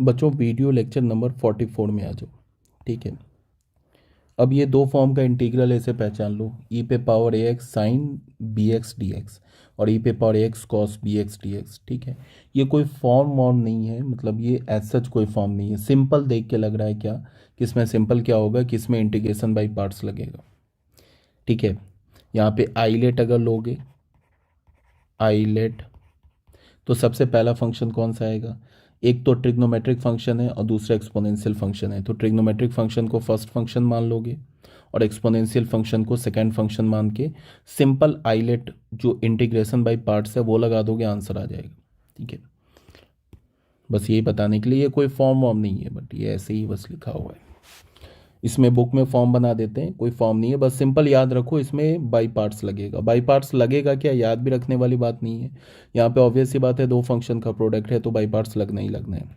बच्चों video lecture number 44 में आ जाओ। ठीक है, अब ये दो फॉर्म का इंटीग्रल ऐसे पहचान लो, ई पे पावर ए x sine B x D x और ई पे पावर ए x cos B x D x. ठीक है, ये कोई फॉर्म वॉर्म नहीं है, मतलब ये एज सच कोई फॉर्म नहीं है। सिंपल देख के लग रहा है क्या कि इसमें सिंपल क्या होगा कि इसमें इंटीग्रेशन बाई पार्ट्स लगेगा। ठीक है, यहाँ पे आइलेट अगर लोगे, आइलेट, तो सबसे पहला फंक्शन कौन सा आएगा? एक तो ट्रिग्नोमेट्रिक फंक्शन है और दूसरा एक्सपोनेंशियल फंक्शन है। तो ट्रिग्नोमेट्रिक फंक्शन को फर्स्ट फंक्शन मान लोगे और एक्सपोनेंशियल फंक्शन को सेकंड फंक्शन मान के सिंपल आइलेट जो इंटीग्रेशन बाय पार्ट्स है वो लगा दोगे, आंसर आ जाएगा। ठीक है, बस यही बताने के लिए, ये कोई फॉर्म वॉर्म नहीं है, बट ये ऐसे ही बस लिखा हुआ है। इसमें बुक में फॉर्म बना देते हैं, कोई फॉर्म नहीं है, बस सिंपल याद रखो इसमें बाई पार्ट्स लगेगा। बाई पार्ट्स लगेगा क्या, याद भी रखने वाली बात नहीं है। यहाँ पे ऑब्वियस सी बात है, दो फंक्शन का प्रोडक्ट है तो बाई पार्ट्स लगना ही लगना है।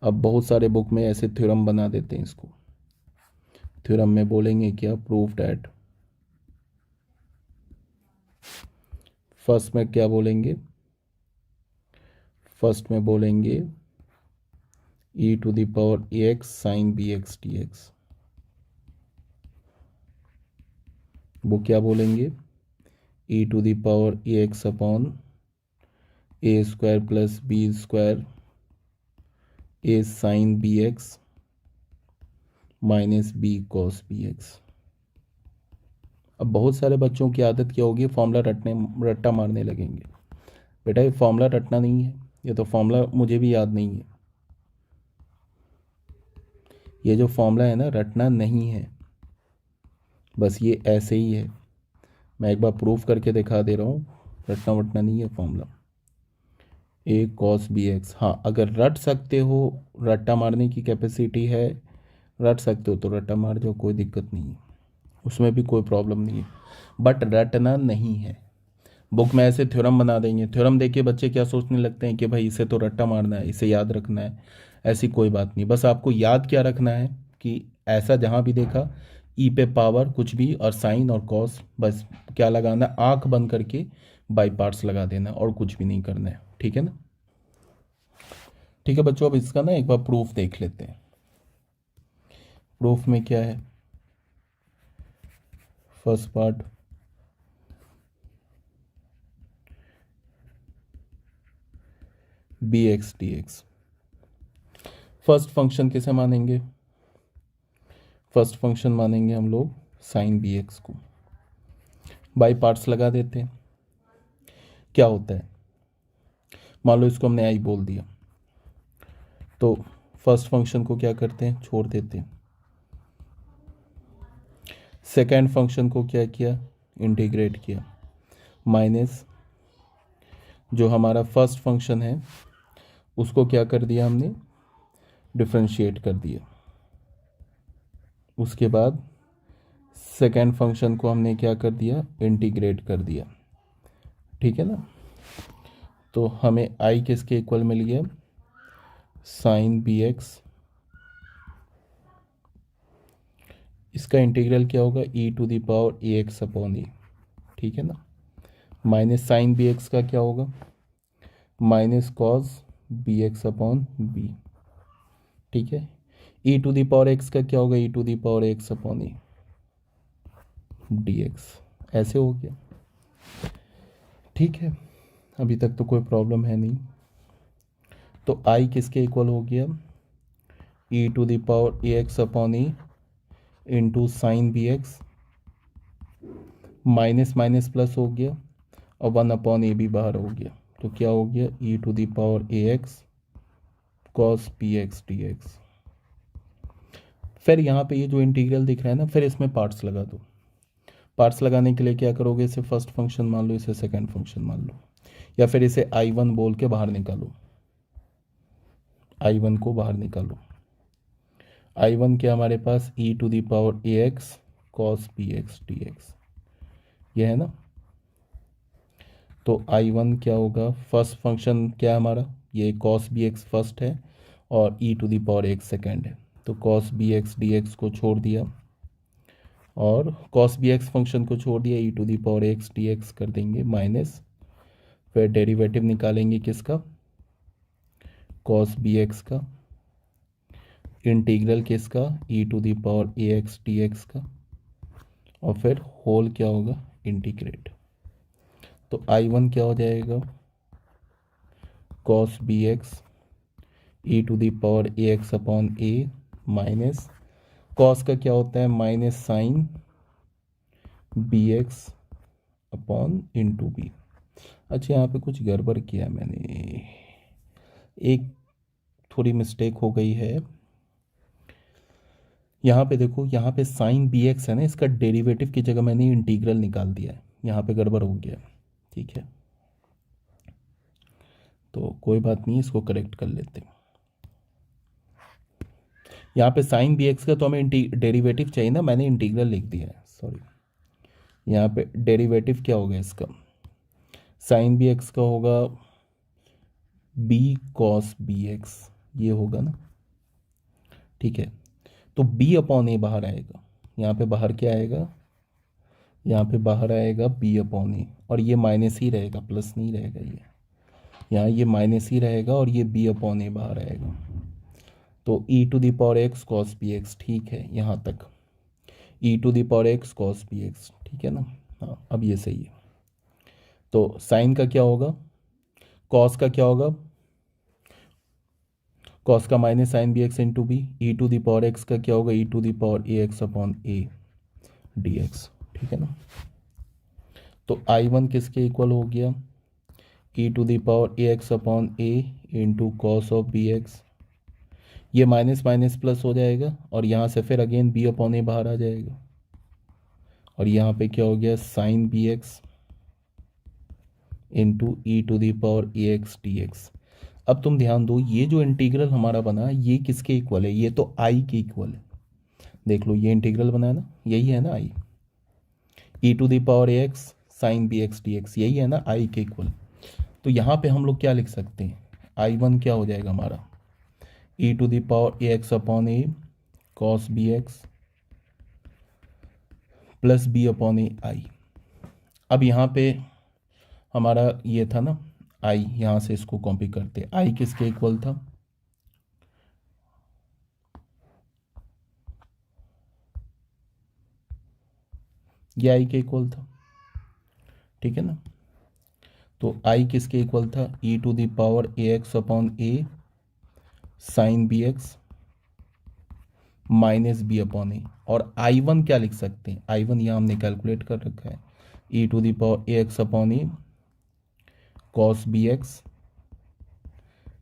अब बहुत सारे बुक में ऐसे थ्योरम बना देते हैं इसको। थ्योरम में बोलेंगे क्या, प्रूफ डैट, फर्स्ट में क्या बोलेंगे, फर्स्ट में बोलेंगे e to the power A x sine B x D x. वो क्या बोलेंगे, e to the power A x upon a square plus b square a sine B x minus b cos B x. अब बहुत सारे बच्चों की आदत क्या होगी, फॉर्मूला रट्टा मारने लगेंगे। बेटा ये फॉर्मूला रटना नहीं है, ये तो फॉर्मूला मुझे भी याद नहीं है। ये जो फॉर्मूला है ना, रटना नहीं है, बस ये ऐसे ही है। मैं एक बार प्रूफ करके दिखा दे रहा हूँ, रटना वटना नहीं है फॉर्मूला। ए कॉस बी एक्स, हाँ अगर रट सकते हो, रट्टा मारने की कैपेसिटी है, रट सकते हो तो रट्टा मार जाओ, कोई दिक्कत नहीं है, उसमें भी कोई प्रॉब्लम नहीं है, बट रटना नहीं है। बुक में ऐसे थ्योरम बना देंगे, थ्योरम देख के बच्चे क्या सोचने लगते हैं कि भाई इसे तो रट्टा मारना है, इसे याद रखना है। ऐसी कोई बात नहीं, बस आपको याद क्या रखना है कि ऐसा जहाँ भी देखा ई पे पावर कुछ भी और साइन और कॉस, बस क्या लगाना, आंख बंद करके बाई पार्ट्स लगा देना और कुछ भी नहीं करना है। ठीक है ना? ठीक है बच्चों, अब इसका ना एक बार प्रूफ देख लेते हैं। प्रूफ में क्या है, first part, B x D X. First function किसे मानेंगे, फर्स्ट फंक्शन मानेंगे हम लोग साइन बी एक्स को। बाई पार्ट्स लगा देते हैं। क्या होता है, मान लो इसको हमने आई बोल दिया, तो फर्स्ट फंक्शन को क्या करते हैं, छोड़ देते हैं। सेकेंड फंक्शन को क्या किया, इंटीग्रेट किया, माइनस जो हमारा फर्स्ट फंक्शन है उसको क्या कर दिया हमने, डिफरेंशिएट कर दिया। उसके बाद सेकेंड फंक्शन को हमने क्या कर दिया, इंटीग्रेट कर दिया। ठीक है ना? तो हमें आई किसके इक्वल मिल गया, साइन बी एक्स। इसका इंटीग्रल क्या होगा, e to the power A x upon a. ठीक है ना? माइनस साइन बी एक्स का क्या होगा, minus cos B x upon b. ठीक है, e to the power x का क्या होगा, e to the power x upon a d x. ऐसे हो गया। ठीक है, अभी तक तो कोई प्रॉब्लम है नहीं। तो आई किसके इक्वल हो गया, e to the power A x upon a into sine B x, minus minus plus हो गया और 1 अपॉन ए भी बाहर हो गया, तो क्या हो गया, e to the power A x cos p x D x. फिर यहाँ पे ये जो इंटीग्रल दिख रहा है ना, फिर इसमें पार्ट्स लगा दो। पार्ट्स लगाने के लिए क्या करोगे, इसे फर्स्ट फंक्शन मान लो, इसे सेकंड फंक्शन मान लो, या फिर इसे I1 बोल के बाहर निकालो। I1 को बाहर निकालो। I1 क्या हमारे पास, e to the power A x cos p x D x, ये है ना? तो I1 क्या होगा, फर्स्ट फंक्शन क्या है हमारा, ये कॉस बी एक्स फर्स्ट है और e to the power x second है, तो cos B x D x को छोड़ दिया और कॉस बी एक्स फंक्शन को छोड़ दिया, e to the power x D x कर देंगे माइनस, फिर डेरिवेटिव निकालेंगे किसका, कॉस बी एक्स का, इंटीग्रल किसका, e to the power A x D x का, और फिर होल क्या होगा, इंटीग्रेट। तो I1 क्या हो जाएगा, cos B x E to the power A x upon A, minus cos का क्या होता है, minus sine B x upon into B. अच्छा यहाँ पे कुछ गड़बड़ किया मैंने, एक थोड़ी मिस्टेक हो गई है। यहाँ पे देखो, यहाँ पे साइन बी एक्स है ना, इसका डेरिवेटिव की जगह मैंने इंटीग्रल निकाल दिया है, यहाँ पे गड़बड़ हो गया। ठीक है, तो कोई बात नहीं, इसको करेक्ट कर लेते हैं। यहाँ पे साइन बी एक्स का तो हमें डेरिवेटिव चाहिए ना, मैंने इंटीग्रल लिख दिया है, सॉरी। यहाँ पे डेरिवेटिव क्या होगा इसका, साइन बी एक्स का होगा बी कॉस बी एक्स, ये होगा ना। ठीक है, तो बी अपॉन ए बाहर आएगा, यहाँ पे बाहर क्या आएगा, यहाँ पे बाहर आएगा बी अपॉन ए, और ये माइनस ही रहेगा, प्लस नहीं रहेगा, ये यहाँ ये माइनस ही रहेगा, और ये बी अपॉन ए बाहर आएगा। तो e to the power x cos B x, ठीक है यहाँ तक, e to the power x cos B x, ठीक है ना। हाँ, अब ये सही है। तो साइन का क्या होगा, कॉस का क्या होगा, कॉस का minus sine B x into b, e to the power x का क्या होगा, e to the power A x upon a d x, ठीक है ना। तो I1 किसके इक्वल हो गया, e to the power A x upon a into cos of b x, ये माइनस माइनस प्लस हो जाएगा, और यहाँ से फिर अगेन बी अपॉन ए बाहर आ जाएगा, और यहाँ पे क्या हो गया, sine B x into E to the power A x D X. अब तुम ध्यान दो, ये जो इंटीग्रल हमारा बना ये किसके इक्वल है, ये तो आई के इक्वल है। देख लो, ये इंटीग्रल बना है ना, यही है ना I, e to the power A x sine B x D x, यही है ना आई के इक्वल। तो यहाँ पे हम लोग क्या लिख सकते हैं, I1 क्या हो जाएगा हमारा, e to the power A x upon a cos B x plus b upon a I. अब यहाँ पे हमारा ये था ना आई, यहाँ से इसको कॉपी करते, आई किसके इक्वल था, ये आई के इक्वल था, ठीक है ना। तो आई किसके इक्वल था, e to the power A x upon a sine B x minus b upon a, और I1 क्या लिख सकते हैं, I1 यहाँ हमने कैलकुलेट कर रखा है, e to the power A x upon a cos B x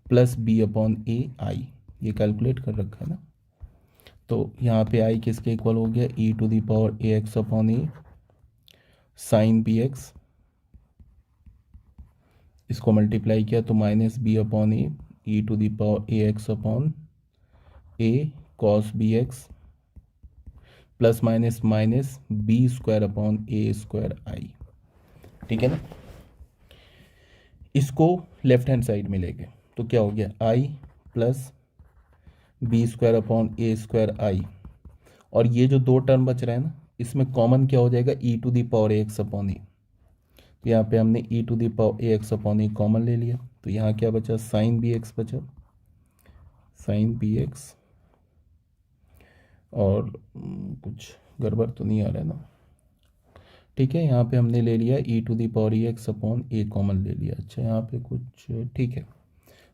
plus b upon a I, ये कैलकुलेट कर रखा है ना। तो यहाँ पे आई किसके इक्वल हो गया, e to the power A x upon a sine B x, इसको मल्टीप्लाई किया तो minus b upon a e to the power A x upon a cos B x plus minus minus b square upon a square I, ठीक है ना। इसको left hand side में लेंगे तो क्या हो गया, I plus b square upon a square आई, और ये जो दो टर्म बच रहा है ना, इसमें कॉमन क्या हो जाएगा, e to the power A x upon a. तो यहाँ पे हमने e to the power A x upon a common ले लिया, तो यहाँ क्या बचा, साइन बी एक्स बचा, साइन बी एक्स, और कुछ गड़बड़ तो नहीं आ रहा है ना, ठीक है। यहाँ पे हमने ले लिया e to the power e x upon a common ले लिया। अच्छा यहाँ पे कुछ ठीक है,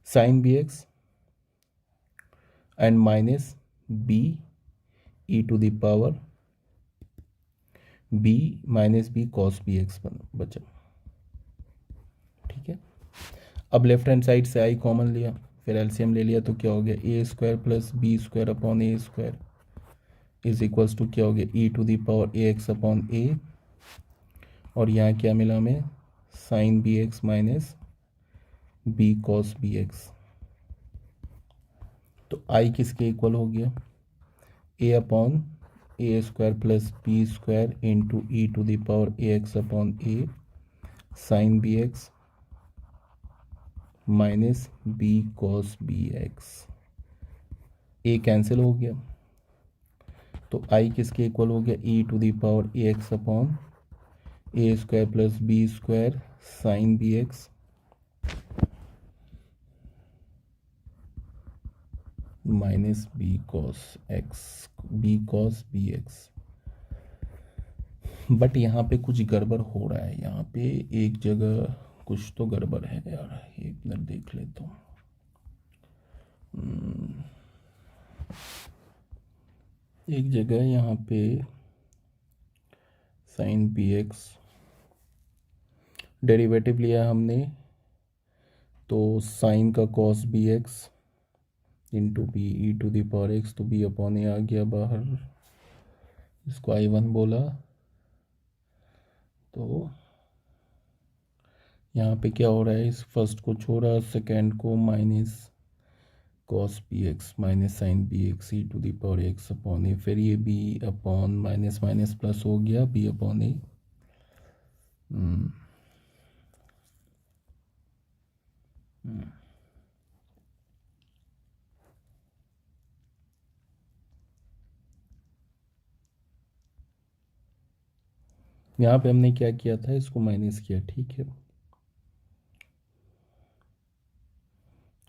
sine B x and minus b e to the power b minus b cos B x बचा, ठीक है। अब लेफ्ट हैंड साइड से आई कॉमन लिया, फिर एलसीएम ले लिया, तो क्या हो गया, a square plus b square upon a square is equals to क्या हो गया, e to the power A x upon a, और यहाँ क्या मिला हमें, sine B x minus b cos B x. तो आई किसके इक्वल हो गया, a upon a square plus b square into E to the power A x upon a sine B x minus b cos B x. A cancel हो गया, तो I किसके equal हो गया, e to the power A x upon a square plus b square sine B x minus b cos x, b cos B x. But यहाँ पे कुछ गड़बड़ हो रहा है, यहाँ पे एक जगह कुछ तो गड़बड़ है यार, एक मिनट देख लेता हूँ। एक जगह यहाँ पे साइन बी एक्स डेरिवेटिव लिया हमने, तो साइन का cos B x into b e to the power x, तो बी अपॉन ए आ गया बाहर, इसको I1 बोला। तो यहाँ पे क्या हो रहा है, इस फर्स्ट को छोड़ा, सेकेंड को minus cos B x minus sine B x E to the power x upon a, फिर ये b upon minus minus plus हो गया, बी अपॉन ए। यहाँ पे हमने क्या किया था, इसको माइनस किया, ठीक है।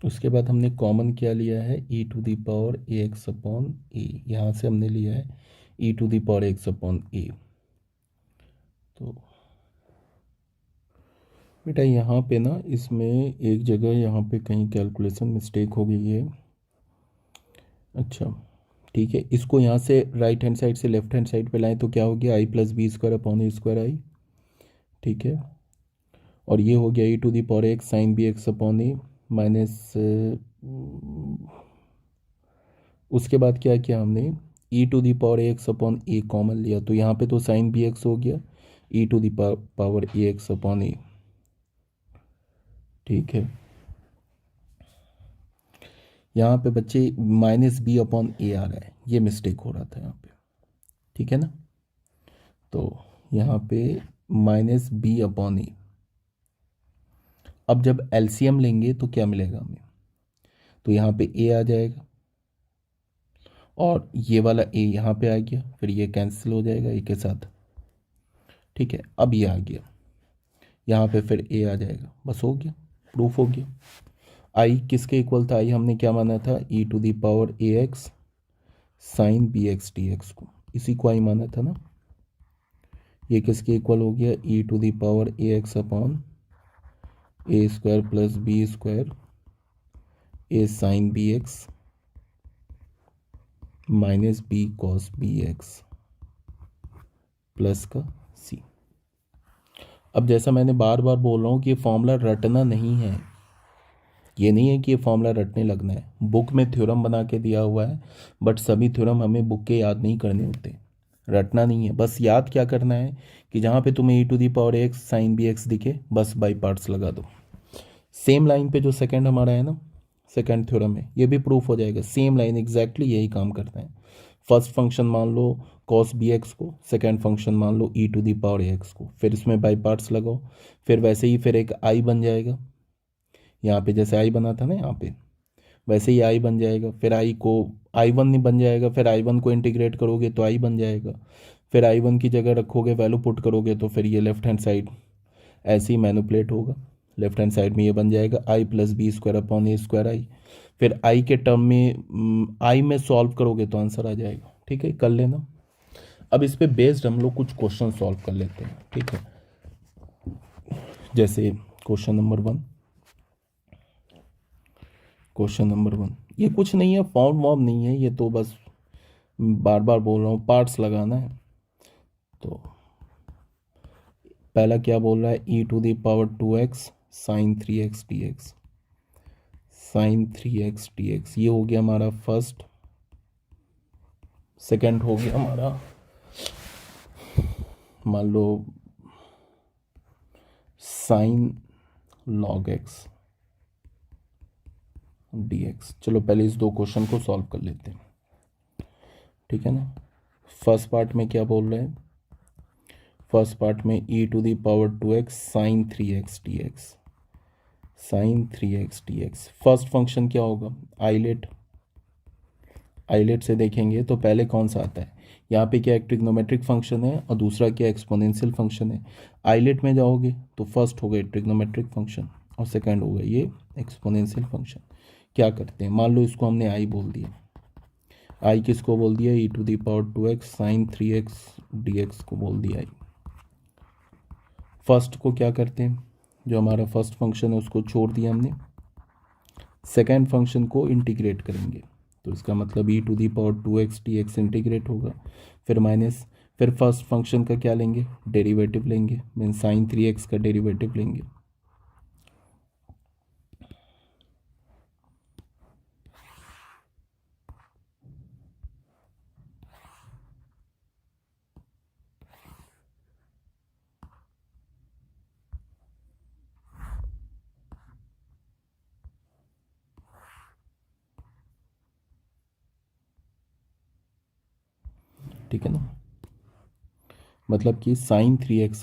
उसके बाद हमने कॉमन क्या लिया है, e to the power A x upon a, यहाँ से हमने लिया है e to the power x upon a. तो बेटा यहाँ पे ना, इसमें एक जगह यहाँ पे कहीं कैलकुलेशन मिस्टेक हो गई है। अच्छा ठीक है, इसको यहाँ से राइट हैंड साइड से लेफ्ट हैंड साइड पे लाएं तो क्या हो गया, I plus b square upon a square I, ठीक है। और ये हो गया e to the power x sine B x upon A minus, उसके बाद क्या किया हमने, e to the power x upon a common लिया, तो यहाँ पे तो साइन बी एक्स हो गया e to the power A x upon a, ठीक है। यहाँ पे बच्चे माइनस बी अपॉन ए आ रहा है, ये मिस्टेक हो रहा था यहाँ पे, ठीक है ना। तो यहाँ पे माइनस बी अपॉन ए, अब जब एलसीएम लेंगे तो क्या मिलेगा हमें, तो यहाँ पे ए आ जाएगा और ये वाला ए यहाँ पे आ गया, फिर ये कैंसिल हो जाएगा ए के साथ, ठीक है। अब ये आ गया, यहाँ पे फिर ए आ जाएगा, बस हो गया, प्रूफ हो गया। आई किसके इक्वल था, आई हमने क्या माना था, e to the power A x sine B x D x को, इसी को आई माना था ना। ये किसके इक्वल हो गया, e to the power A x upon a square plus b square a sine B x minus b cos B x plus का सी। अब जैसा मैंने बार बार बोल रहा हूँ कि ये फॉर्मूला रटना नहीं है, ये नहीं है कि ये फॉर्मूला रटने लगना है। बुक में थ्योरम बना के दिया हुआ है, बट सभी थ्योरम हमें बुक के याद नहीं करने होते, रटना नहीं है। बस याद क्या करना है कि जहाँ पे तुम्हें e to the power x sine B x दिखे, बस बाई पार्ट्स लगा दो। सेम लाइन पे जो सेकंड हमारा है ना, सेकंड थ्योरम है, ये भी प्रूफ हो जाएगा, सेम लाइन एग्जैक्टली यही काम करता है। फर्स्ट फंक्शन मान लो कॉस बी एक्स को, सेकेंड फंक्शन मान लो ई टू दी पावर एक्स को, फिर इसमें बाई पार्ट्स लगाओ, फिर वैसे ही फिर एक आई बन जाएगा, यहाँ पे जैसे आई बना था ना यहाँ पे, वैसे ही आई बन जाएगा। फिर आई को I1 नहीं बन जाएगा, फिर I1 को इंटीग्रेट करोगे तो आई बन जाएगा, फिर I1 की जगह रखोगे, वैल्यू पुट करोगे तो फिर ये लेफ्ट हैंड साइड ऐसे ही मैनुपलेट होगा, लेफ्ट हैंड साइड में ये बन जाएगा आई plus b square upon a square आई। फिर आई के टर्म में आई में सॉल्व करोगे तो आंसर आ जाएगा, ठीक है, कर लेना। अब इस पे बेस्ड हम लोग कुछ क्वेश्चन सॉल्व कर लेते हैं, ठीक है। जैसे क्वेश्चन नंबर 1, क्वेश्चन नंबर 1 ये कुछ नहीं है, फॉर्म वॉर्म नहीं है, ये तो बस बार बार बोल रहा हूँ, पार्ट्स लगाना है। तो पहला क्या बोल रहा है, e to the power 2x sine 3x dx, sine 3x dx, ये हो गया हमारा फर्स्ट। सेकंड हो गया हमारा, मान लो साइन लॉग x dx। चलो पहले इस दो क्वेश्चन को सॉल्व कर लेते हैं, ठीक है ना। फर्स्ट पार्ट में क्या बोल रहे हैं, फर्स्ट पार्ट में e to the power 2x sine 3x dx, sine 3x dx। First function क्या होगा, आइलेट, आइलेट से देखेंगे तो पहले कौन सा आता है, यहाँ पे क्या एक ट्रिग्नोमेट्रिक फंक्शन है और दूसरा क्या एक्सपोनेंशियल फंक्शन है। आइलेट में जाओगे तो फर्स्ट हो गए ट्रिग्नोमेट्रिक फंक्शन और सेकंड हो गया ये एक्सपोनेंशियल फंक्शन। क्या करते हैं, मान लो इसको हमने आई बोल दिया, आई किसको बोल दिया, e to the power 2x sine 3x dx को बोल दिया आई। फर्स्ट को क्या करते हैं, जो हमारा फर्स्ट फंक्शन है उसको छोड़ दिया हमने, सेकेंड फंक्शन को इंटीग्रेट करेंगे, तो इसका मतलब e to the power 2x dx integrate होगा, फिर माइनस, फिर फर्स्ट फंक्शन का क्या लेंगे, डेरिवेटिव लेंगे, मीन साइन 3x का डेरिवेटिव लेंगे। ठीक है ना, मतलब कि साइन 3x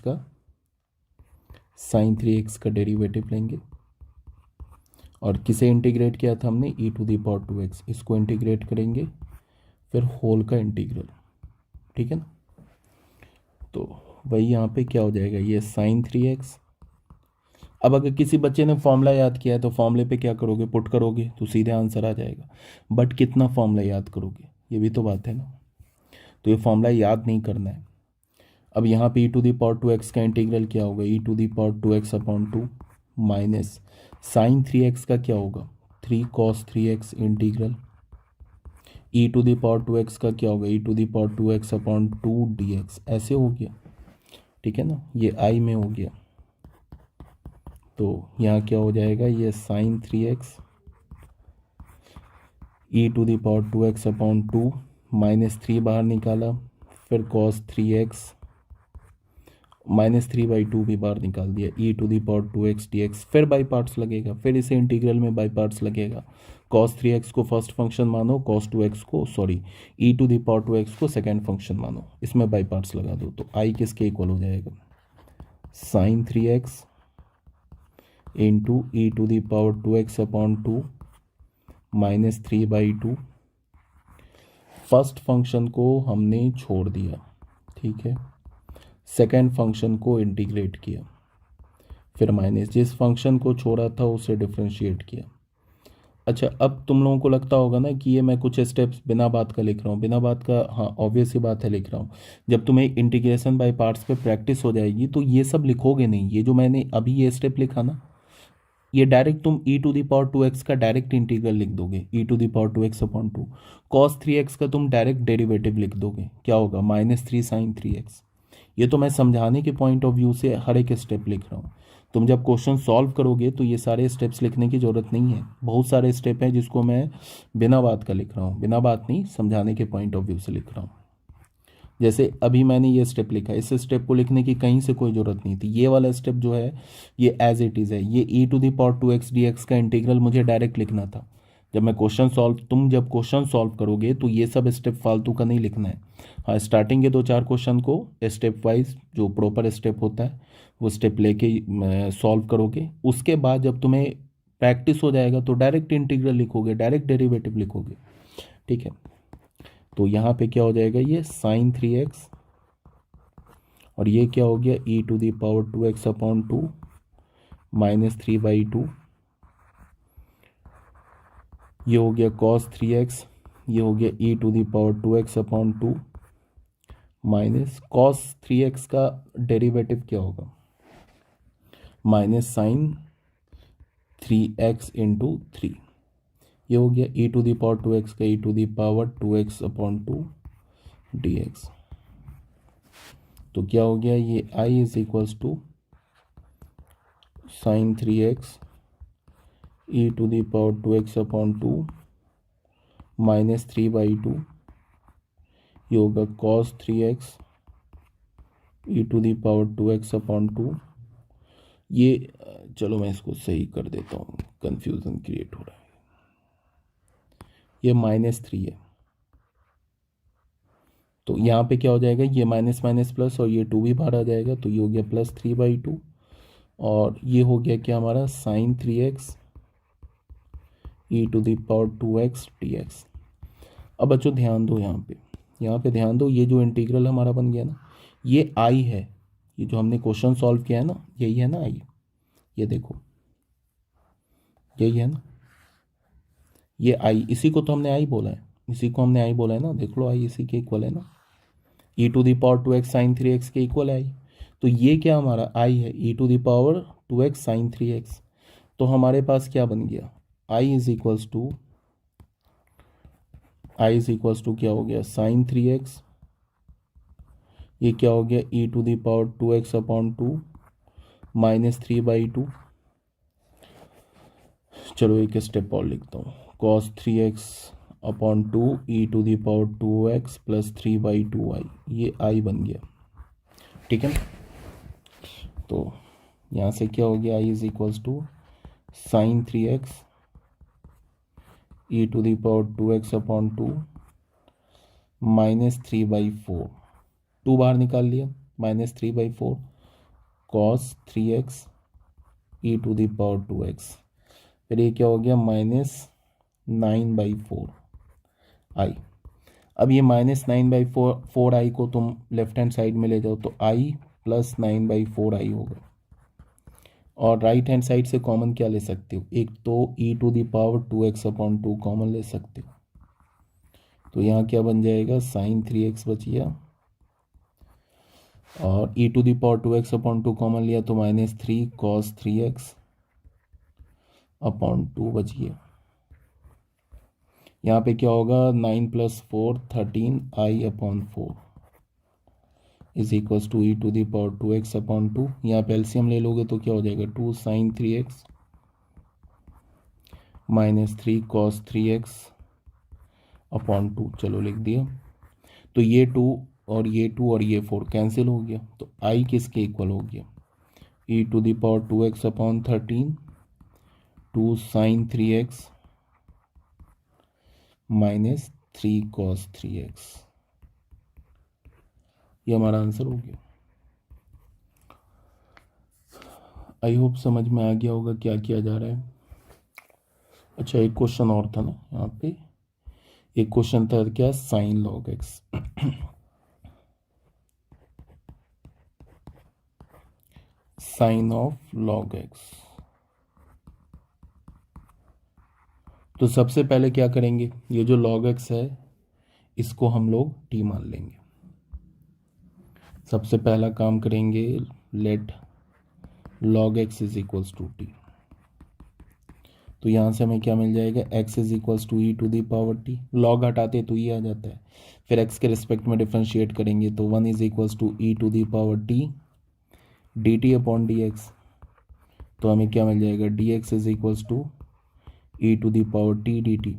का डेरिवेटिव लेंगे, और किसे इंटीग्रेट किया था हमने, e to the power 2x, इसको इंटीग्रेट करेंगे, फिर होल का इंटीग्रल। ठीक है ना, तो वही यहाँ पे क्या हो जाएगा, ये साइन 3x। अब अगर किसी बच्चे ने फॉर्मूला याद किया है तो फॉर्मूले पे क्या करोगे, पुट करोगे तो सीधे आंसर आ जाएगा, बट कितना फॉर्मूला याद करोगे, ये भी तो बात है ना, तो ये फॉर्मूला याद नहीं करना है। अब यहाँ पे e to the power 2x का इंटीग्रल क्या होगा, e to the power 2x upon 2 minus sine 3x का क्या होगा, 3 cos 3x integral, e to the power 2x का क्या होगा, e to the power 2x upon 2 dx, ऐसे हो गया। ठीक है ना, ये आई में हो गया, तो यहाँ क्या हो जाएगा, ये sine 3x e to the power 2x upon 2 minus 3 बाहर निकाला, फिर cos 3x -3/2 भी बाहर निकाल दिया, e to the power 2x dx, फिर बाई पार्ट्स लगेगा, फिर इसे इंटीग्रल में बाई पार्ट्स लगेगा, cos 3x को फर्स्ट फंक्शन मानो, cos 2x को sorry e to the power 2x को सेकेंड फंक्शन मानो, इसमें बाई पार्ट्स लगा दो, तो आई किसके इक्वल हो जाएगा, sine 3x into E to the power 2x upon 2 -3/2, first function को हमने छोड़ दिया, ठीक है, सेकेंड फंक्शन को इंटीग्रेट किया, फिर माइनस, जिस फंक्शन को छोड़ा था उसे डिफ्रेंशिएट किया। अच्छा, अब तुम लोगों को लगता होगा ना कि ये मैं कुछ स्टेप्स बिना बात का लिख रहा हूँ, बिना बात का, हाँ ऑब्वियस ही बात है लिख रहा हूँ। जब तुम्हें इंटीग्रेशन बाय पार्ट्स पे प्रैक्टिस हो जाएगी तो ये सब लिखोगे नहीं, ये जो मैंने अभी ये स्टेप लिखा ना, ये डायरेक्ट तुम ई टू दी पावर 2x का डायरेक्ट इंटीग्रल लिख दोगे, e to the power 2x upon 2, cos 3x का तुम डायरेक्ट डेरिवेटिव लिख दोगे, क्या होगा, -3 साइन 3x। ये तो मैं समझाने के पॉइंट ऑफ व्यू से हर एक स्टेप लिख रहा हूँ, तुम जब क्वेश्चन सॉल्व करोगे तो ये सारे स्टेप्स लिखने की ज़रूरत नहीं है, बहुत सारे स्टेप हैं जिसको मैं बिना बात का लिख रहा हूँ, बिना बात नहीं, समझाने के पॉइंट ऑफ व्यू से लिख रहा हूँ। जैसे अभी मैंने ये स्टेप लिखा, इस स्टेप को लिखने की कहीं से कोई ज़रूरत नहीं थी, ये वाला स्टेप जो है ये एज इट इज़ है, ये e to the power 2x dx का इंटीग्रल मुझे डायरेक्ट लिखना था। जब मैं क्वेश्चन सॉल्व, तुम जब क्वेश्चन सॉल्व करोगे तो ये सब स्टेप फालतू का नहीं लिखना है। हाँ, स्टार्टिंग के 2-4 क्वेश्चन को स्टेप वाइज जो प्रॉपर स्टेप होता है वो स्टेप लेके सॉल्व करोगे, उसके बाद जब तुम्हें प्रैक्टिस हो जाएगा तो डायरेक्ट इंटीग्रल लिखोगे, डायरेक्ट डेरिवेटिव लिखोगे। ठीक है, तो यहाँ पे क्या हो जाएगा, ये साइन 3x, और ये क्या हो गया, e to the power 2x upon 2 -3/2, ये हो गया cos 3x, ये हो गया e to the power 2x upon 2 minus cos 3x का डेरिवेटिव क्या होगा, माइनस साइन 3x इंटू 3, ये हो गया e to the power 2x का e to the power 2x upon 2 dx, तो क्या हो गया, ये i is equals to sine 3x e to the power 2x upon 2 -3/2, ये होगा cos 3x e to the power 2x upon 2, ये चलो मैं इसको सही कर देता हूँ, कंफ्यूजन क्रिएट हो रहा है, ये -3 है, तो यहाँ पे क्या हो जाएगा, ये माइनस माइनस प्लस और ये 2 भी बाहर आ जाएगा, तो ये हो गया +3/2, और ये हो गया क्या हमारा, sine 3x e to the power 2x dx। अब बच्चों ध्यान दो, यहाँ पे ध्यान दो, ये जो इंटीग्रल हमारा बन गया ना, ये आई है, ये जो हमने क्वेश्चन सॉल्व किया है ना, यही है ना आई, ये देखो यही है ना, ये आई, इसी को तो हमने आई बोला है, इसी को हमने आई बोला है ना, देख लो आई इसी के इक्वल है ना, e to the power 2x sine 3x के इक्वल है आई। तो ये क्या हमारा आई है, e to the power 2x sine 3x। तो हमारे पास क्या बन गया, I is equals to, I is equals to क्या हो गया साइन 3x, ये क्या हो गया e to the power 2x upon 2 minus 3/2। चलो एक स्टेप और लिखता हूँ, cos 3x upon 2 e to the power 2x plus 3/2 I, ये आई बन गया। ठीक है ना, तो यहाँ से क्या हो गया I is equals to sine 3x e to the power 2x upon 2 minus 3/4, 2 बाहर निकाल लिया, minus 3/4 cos 3x e to the power 2x, फिर ये क्या हो गया -9/4 आई। अब ये -9/4 आई को तुम लेफ्ट हैंड साइड में ले जाओ तो आई प्लस 9/4 आई होगा, और राइट हैंड साइड से कॉमन क्या ले सकते हो, एक तो e to the power 2x upon 2 common ले सकते हो, तो यहाँ क्या बन जाएगा साइन 3x बच गया, और e to the power 2x upon 2 common लिया तो -3 कॉस 3x अपॉन 2 बच गया। यहाँ पे क्या होगा 9 + 4 13 i upon 4 is equals to e to the power 2x upon 2, यहाँ पे एलसीएम ले लोगे तो क्या हो जाएगा 2 sine 3x -3 cos 3x upon 2, चलो लिख दिया। तो ये 2 और ये 2 और ये 4 कैंसिल हो गया, तो आई किसके इक्वल हो गया e to the power 2x upon 13 2 sine 3x -3 cos 3x, ये हमारा आंसर हो गया। आई होप समझ में आ गया होगा क्या किया जा रहा है। अच्छा एक क्वेश्चन और था ना यहाँ पे, एक क्वेश्चन था क्या sine log x sine of log x. तो सबसे पहले क्या करेंगे, ये जो लॉग एक्स है इसको हम लोग टी मान लेंगे। सबसे पहला काम करेंगे let log x is equals to t, तो यहाँ से हमें क्या मिल जाएगा x is equals to e to the power t, log हटाते तो ये आ जाता है, फिर x के रिस्पेक्ट में डिफ्रेंशिएट करेंगे तो 1 is equals to e to the power T D t upon d x, तो हमें क्या मिल जाएगा d x is equals to e to the power T D t.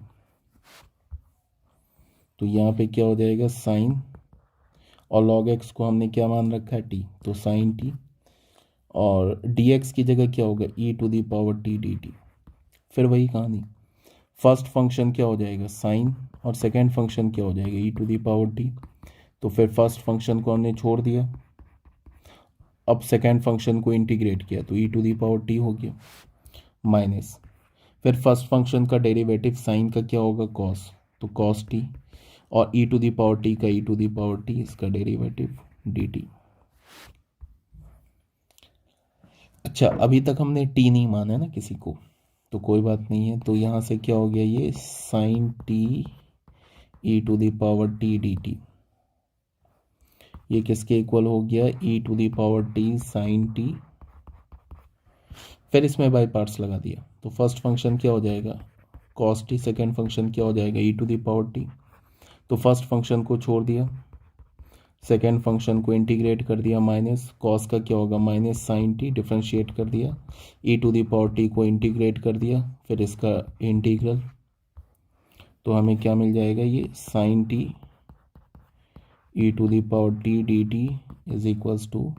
तो यहाँ पे क्या हो जाएगा साइन, और लॉग एक्स को हमने क्या मान रखा है टी, तो साइन टी, और डी एक्स की जगह क्या होगा e to the power T D T. फिर वही कहानी, फर्स्ट फंक्शन क्या हो जाएगा साइन, और सेकेंड फंक्शन क्या हो जाएगा e to the power T, तो फिर फर्स्ट फंक्शन को हमने छोड़ दिया, अब सेकेंड फंक्शन को इंटीग्रेट किया तो e to the power T हो गया माइनस, फिर फर्स्ट फंक्शन का डेरिवेटिव साइन का क्या होगा कॉस, तो कॉस टी, और e to the power T का e to the power T, इसका डेरिवेटिव डी टी। अच्छा अभी तक हमने टी नहीं माना है ना किसी को, तो कोई बात नहीं है, तो यहाँ से क्या हो गया ये sine T e to the power T D T, ये किसके इक्वल हो गया e to the power T sine T, फिर इसमें बाई पार्ट्स लगा दिया, तो फर्स्ट फंक्शन क्या हो जाएगा कॉस टी, सेकेंड फंक्शन क्या हो जाएगा e to the power T, तो फर्स्ट फंक्शन को छोड़ दिया, सेकेंड फंक्शन को इंटीग्रेट कर दिया, माइनस कॉस का क्या होगा माइनस साइन टी, डिफ्रेंशिएट कर दिया, e to the power T को इंटीग्रेट कर दिया, फिर इसका इंटीग्रल, तो हमें क्या मिल जाएगा ये sine T e to the power T D T is equals to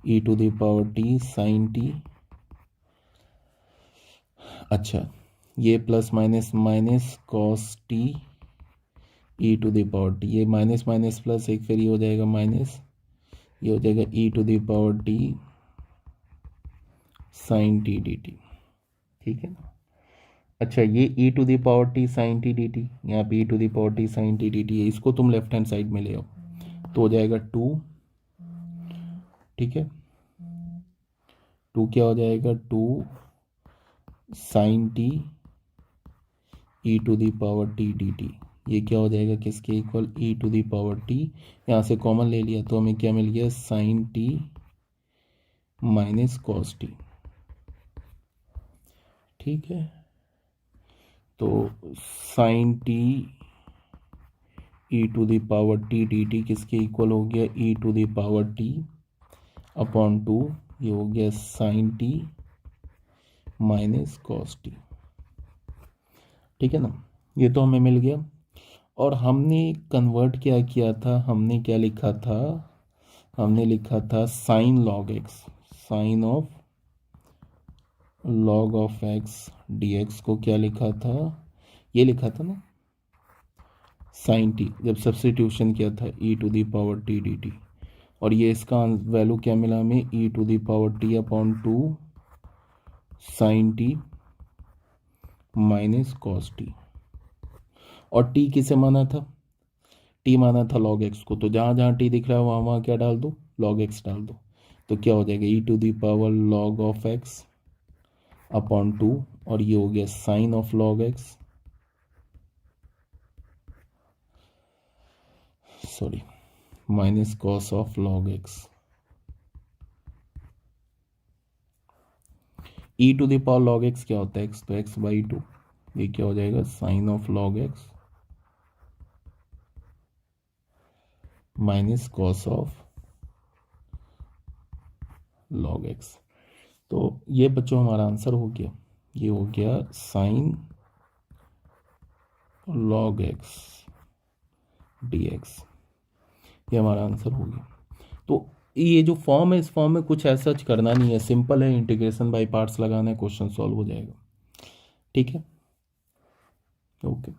e to the power T sine T. अच्छा ये plus minus minus cos T e to the power T, ये माइनस माइनस प्लस एक, फिर ये हो जाएगा minus, ये हो जाएगा e to the power T sine T D T, ठीक है ना। अच्छा ये e to the power T sine T D T, यहाँ पे e to the power T sine T D T है, इसको तुम लेफ्ट हैंड साइड में ले आओ तो हो जाएगा 2, ठीक है 2 क्या हो जाएगा 2 sine T e to the power T D T, ये क्या हो जाएगा किसके equal, e to the power t, यहाँ से कॉमन ले लिया तो हमें क्या मिल गया, sine T minus cos T. ठीक है, तो sine T e to the power T D T किसके इक्वल हो गया, e to the power T upon two, ये हो गया sine T minus cos T. ठीक है ना, ये तो हमें मिल गया। और हमने कन्वर्ट क्या किया था, हमने क्या लिखा था, हमने लिखा था sine log x, sine of log of x D x को क्या लिखा था, ये लिखा था ना साइन टी, जब सब्स्टिट्यूशन किया था e to the power T D T, और ये इसका वैल्यू क्या मिला हमें, e to the power T upon two sine T minus cos T. और टी किसे माना था, टी माना था लॉग एक्स को, तो जहाँ जहाँ टी दिख रहा है वहाँ वहाँ क्या डाल दो, लॉग एक्स डाल दो, तो क्या हो जाएगा, e to the power log of X upon two, और ये हो गया sine of log X, sorry minus cos of log X. E to the power log X क्या होता है, एक्स, तो एक्स बाई टू, ये क्या हो जाएगा sine of log x minus cos of log x. तो ये बच्चों हमारा आंसर हो गया, ये हो गया sign log x D x, ये हमारा आंसर हो गया। तो ये जो फॉर्म है, इस फॉर्म में कुछ ऐसा करना नहीं है, सिंपल है, इंटीग्रेशन बाय पार्ट्स लगाना है, क्वेश्चन सॉल्व हो जाएगा। ठीक है, ओके।